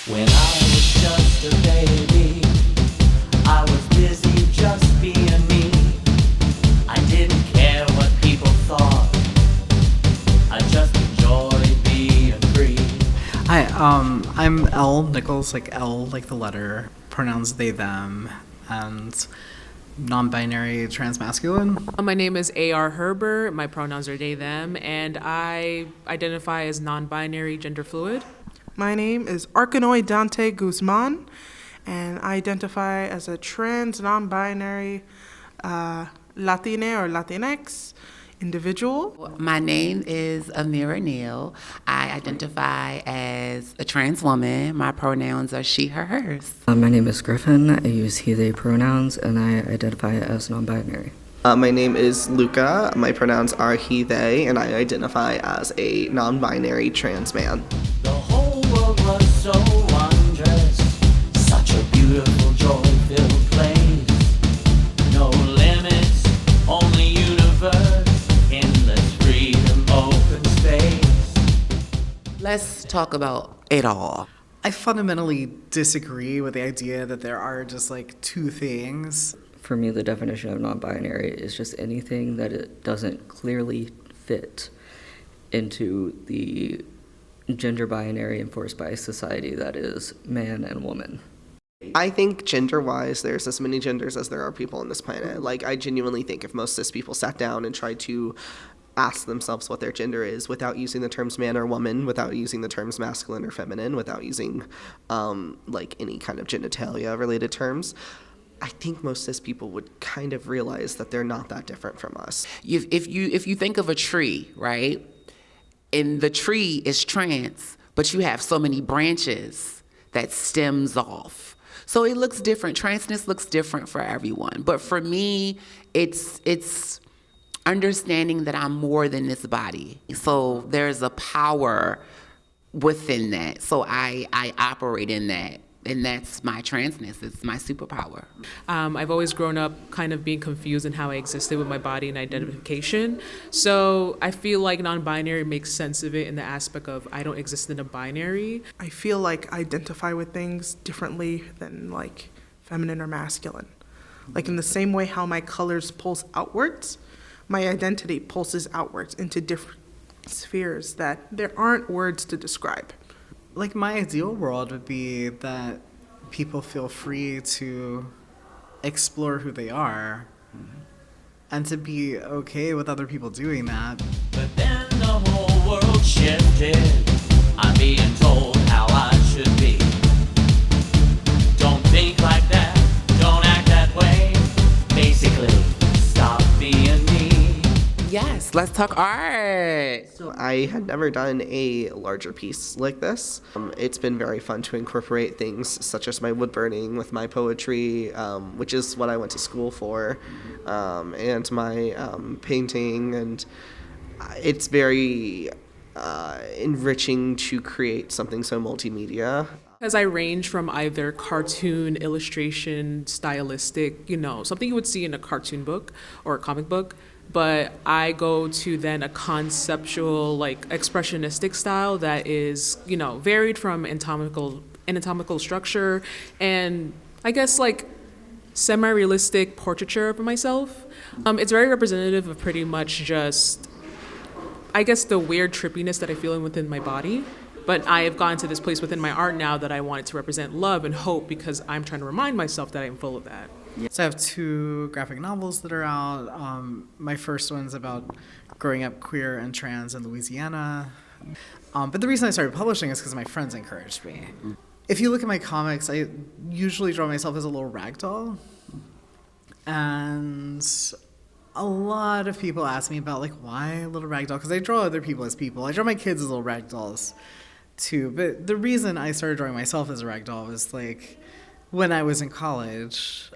When I was just a baby, I was busy just being me. I didn't care what people thought. I just enjoyed being free. Hi, I'm L Nichols, like L, like the letter, pronouns they, them, and non-binary transmasculine. My name is A.R. Herbert. My pronouns are they, them, and I identify as non-binary, gender fluid. My name is Arkanoy Dante Guzman, and I identify as a trans, non-binary, Latina or Latinx individual. My name is Amira Neal. I identify as a trans woman. My pronouns are she, her, hers. My name is Griffin. I use he, they pronouns, and I identify as non-binary. My name is Luca. My pronouns are he, they, and I identify as a non-binary trans man. The whole world was so wondrous, such a beautiful, joy-filled place. No limits, only universe, endless freedom, open space. Let's talk about it all. I fundamentally disagree with the idea that there are just like two things. For me, the definition of non-binary is just anything that it doesn't clearly fit into the gender binary enforced by society that is man and woman. I think gender-wise, there's as many genders as there are people on this planet. Like, I genuinely think if most cis people sat down and tried to ask themselves what their gender is without using the terms man or woman, without using the terms masculine or feminine, without using like any kind of genitalia-related terms, I think most cis people would kind of realize that they're not that different from us. If you think of a tree, right? And the tree is trans, but you have so many branches that stems off. So it looks different. Transness looks different for everyone. But for me, it's understanding that I'm more than this body. So there's a power within that. So I operate in that. And that's my transness. It's my superpower. I've always grown up kind of being confused in how I existed with my body and identification. So I feel like non-binary makes sense of it in the aspect of I don't exist in a binary. I feel like I identify with things differently than like feminine or masculine. Like in the same way how my colors pulse outwards, my identity pulses outwards into different spheres that there aren't words to describe. Like, my ideal world would be that people feel free to explore who they are and to be okay with other people doing that. But then the whole world shifted. I'm being told how I should be. Don't think like that, don't act that way. Basically, stop being me. Yes, let's talk art. So I had never done a larger piece like this. It's been very fun to incorporate things such as my wood burning with my poetry, which is what I went to school for, and my painting, and it's very enriching to create something so multimedia. Because I range from either cartoon, illustration, stylistic, something you would see in a cartoon book or a comic book, but I go to then a conceptual, like expressionistic style that is, varied from anatomical structure and I guess like semi-realistic portraiture of myself. It's very representative of pretty much just, I guess, the weird trippiness that I feel within my body. But I have gotten to this place within my art now that I want it to represent love and hope because I'm trying to remind myself that I'm full of that. So I have two graphic novels that are out. My first one's about growing up queer and trans in Louisiana. But the reason I started publishing is because my friends encouraged me. If you look at my comics, I usually draw myself as a little rag doll. And a lot of people ask me about, like, why a little rag doll? Because I draw other people as people. I draw my kids as little rag dolls, too. But the reason I started drawing myself as a rag doll was, like, when I was in college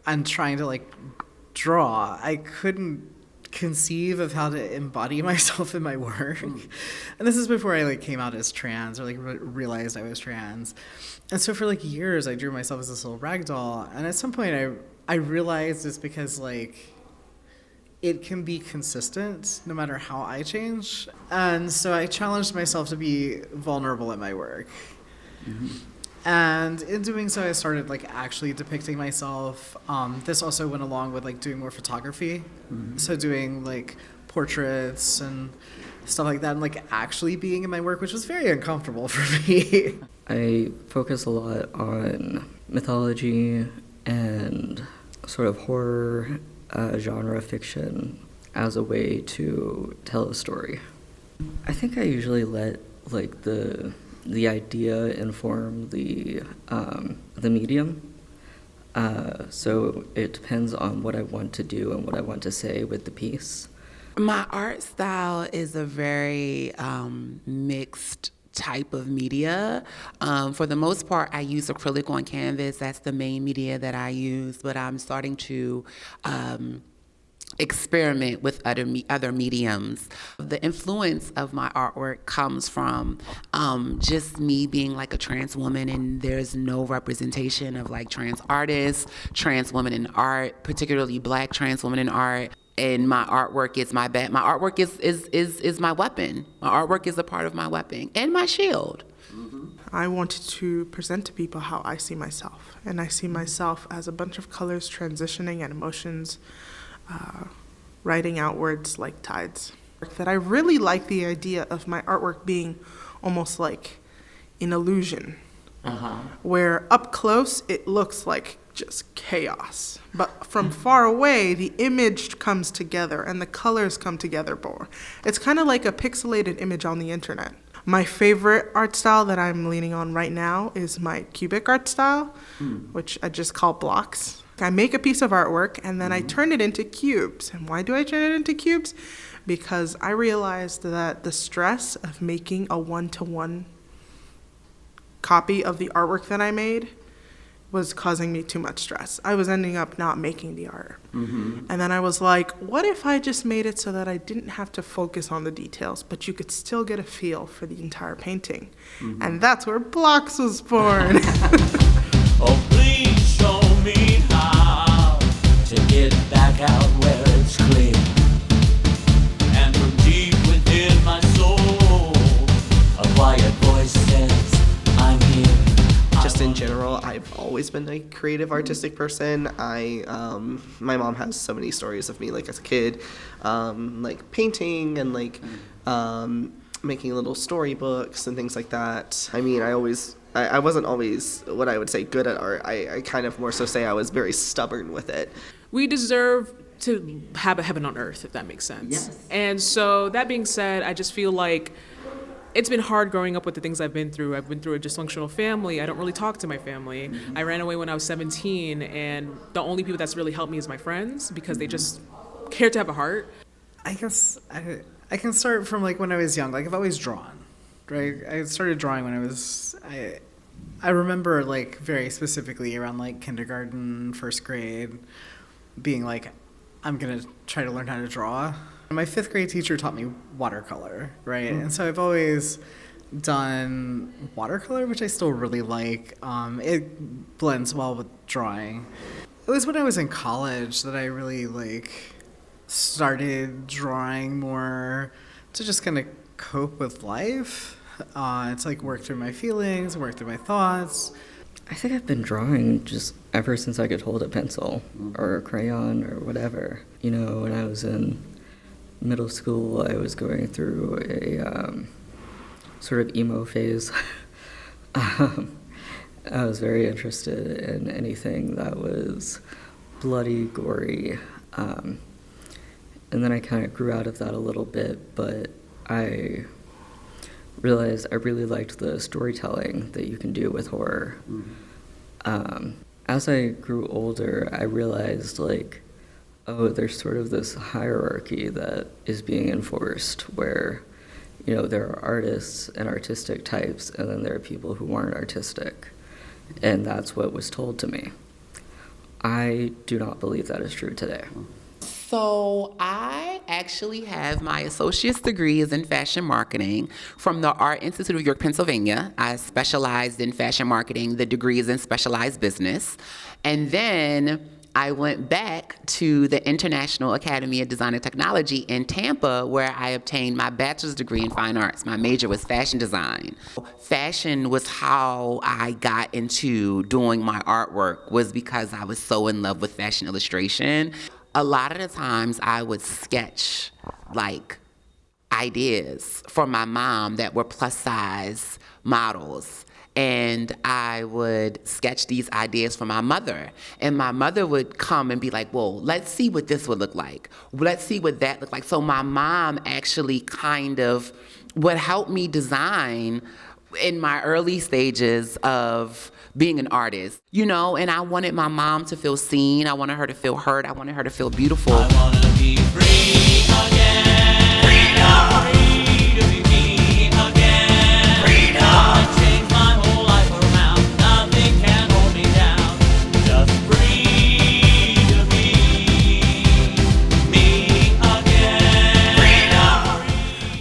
and trying to, like, draw, I couldn't conceive of how to embody myself in my work. And this is before I, like, came out as trans or, like, realized I was trans. And so for, like, years, I drew myself as this little rag doll. And at some point, I realized it's because, like, it can be consistent no matter how I change. And so I challenged myself to be vulnerable in my work. And in doing so, I started like actually depicting myself. This also went along with like doing more photography. So doing like portraits and stuff like that, and like actually being in my work, which was very uncomfortable for me. I focus a lot on mythology and sort of horror, genre fiction as a way to tell a story. I think I usually let like the idea inform the medium. So it depends on what I want to do and what I want to say with the piece. My art style is a very mixed type of media. For the most part, I use acrylic on canvas. That's the main media that I use, but I'm starting to experiment with other mediums. The influence of my artwork comes from just me being like a trans woman, and there's no representation of like trans artists, trans women in art, particularly Black trans women in art. And my artwork is my artwork is my weapon. My artwork is a part of my weapon and my shield. I wanted to present to people how I see myself. And I see myself as a bunch of colors transitioning and emotions riding outwards like tides. That I really like the idea of my artwork being almost like an illusion. Where up close it looks like just chaos. But from far away, the image comes together and the colors come together more. It's kind of like a pixelated image on the internet. My favorite art style that I'm leaning on right now is my cubic art style, which I just call blocks. I make a piece of artwork and then I turn it into cubes. And why do I turn it into cubes? Because I realized that the stress of making a one-to-one copy of the artwork that I made was causing me too much stress. I was ending up not making the art. And then I was like, what if I just made it so that I didn't have to focus on the details, but you could still get a feel for the entire painting? And that's where Blocks was born. Oh, please show me how to get back out where it's clear. And from deep within my soul, a quiet voice says, I'm here. Just in general, I've always been a creative, artistic person. My mom has so many stories of me, like as a kid, like painting and like making little storybooks and things like that. I mean, I wasn't always what I would say good at art. I kind of more so say I was very stubborn with it. We deserve to have a heaven on earth, if that makes sense. Yes. And so that being said, I just feel like it's been hard growing up with the things I've been through. I've been through a dysfunctional family. I don't really talk to my family. I ran away when I was 17, and the only people that's really helped me is my friends because they just care to have a heart. I guess I can start from like when I was young. Like I've always drawn, right? I started drawing when I remember like very specifically around like kindergarten, first grade, being like, I'm gonna try to learn how to draw. My 5th grade teacher taught me watercolor, right? And so I've always done watercolor, which I still really like. It blends well with drawing. It was when I was in college that I really like started drawing more to just kind of cope with life. It's like work through my feelings, work through my thoughts. I think I've been drawing just ever since I could hold a pencil or a crayon or whatever. You know, when I was in middle school, I was going through a sort of emo phase. I was very interested in anything that was bloody, gory. And then I kind of grew out of that a little bit, but I realized I really liked the storytelling that you can do with horror. As I grew older, I realized, like, oh, there's sort of this hierarchy that is being enforced where, you know, there are artists and artistic types, and then there are people who aren't artistic. And that's what was told to me. I do not believe that is true today. So I actually have my associate's degree is in fashion marketing from the Art Institute of York, Pennsylvania. I specialized in fashion marketing. The degree is in specialized business. And then I went back to the International Academy of Design and Technology in Tampa, where I obtained my bachelor's degree in fine arts. My major was fashion design. Fashion was how I got into doing my artwork, was because I was so in love with fashion illustration. A lot of the times I would sketch like ideas for my mom that were plus size models. And I would sketch these ideas for my mother. And my mother would come and be like, well, let's see what this would look like. Let's see what that looked like. So my mom actually kind of would help me design in my early stages of being an artist, you know, and I wanted my mom to feel seen. I wanted her to feel heard. I wanted her to feel beautiful. I wanna be free again. Free to be me again. I changed my whole life around. Nothing can hold me down. Just free to be me again.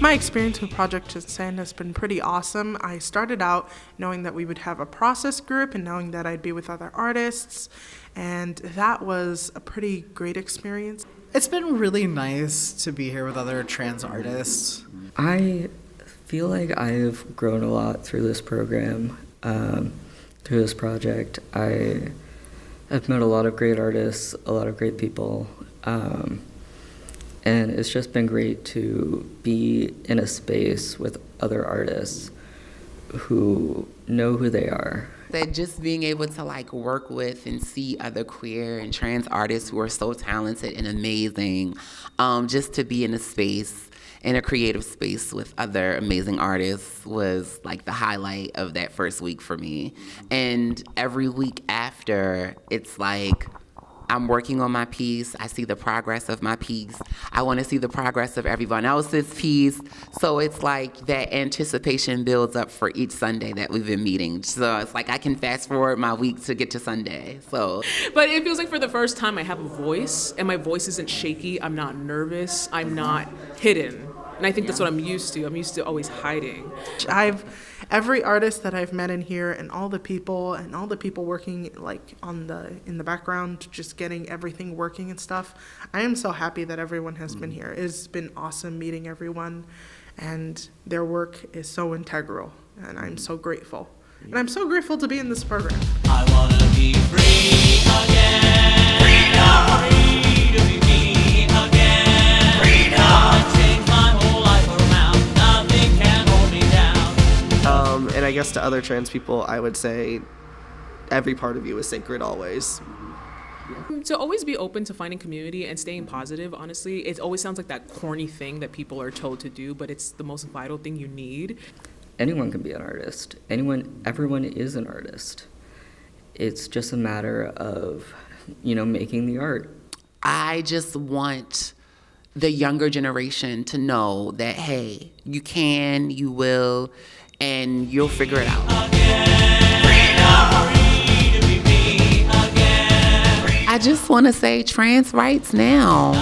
My experience with Project TRANSCEND has been pretty awesome. I started out knowing that we would have a process group and knowing that I'd be with other artists, and that was a pretty great experience. It's been really nice to be here with other trans artists. I feel like I've grown a lot through this program, through this project. I have met a lot of great artists, a lot of great people, and it's just been great to be in a space with other artists who know who they are. That just being able to like work with and see other queer and trans artists who are so talented and amazing, just to be in a space, in a creative space with other amazing artists was like the highlight of that first week for me. And every week after, it's like, I'm working on my piece. I see the progress of my piece. I want to see the progress of everyone else's piece. So it's like that anticipation builds up for each Sunday that we've been meeting. So it's like I can fast forward my week to get to Sunday. So, But it feels like for the first time I have a voice, and my voice isn't shaky. I'm not nervous. I'm not hidden. And I think that's what I'm used to. I'm used to always hiding. Every artist that I've met in here, and all the people working like in the background, just getting everything working and stuff. I am so happy that everyone has been here. It's been awesome meeting everyone, and their work is so integral, and I'm so grateful. And I'm so grateful to be in this program. I wanna be free again. Free to be me again. I changed my whole life around. Nothing can hold me down. And I guess to other trans people, I would say every part of you is sacred always. To always be open to finding community and staying positive, honestly, it always sounds like that corny thing that people are told to do, but it's the most vital thing you need. Anyone can be an artist. Everyone is an artist. It's just a matter of, making the art. I just want the younger generation to know that, hey, you can, you will, and you'll figure it out. I just want to say trans rights now.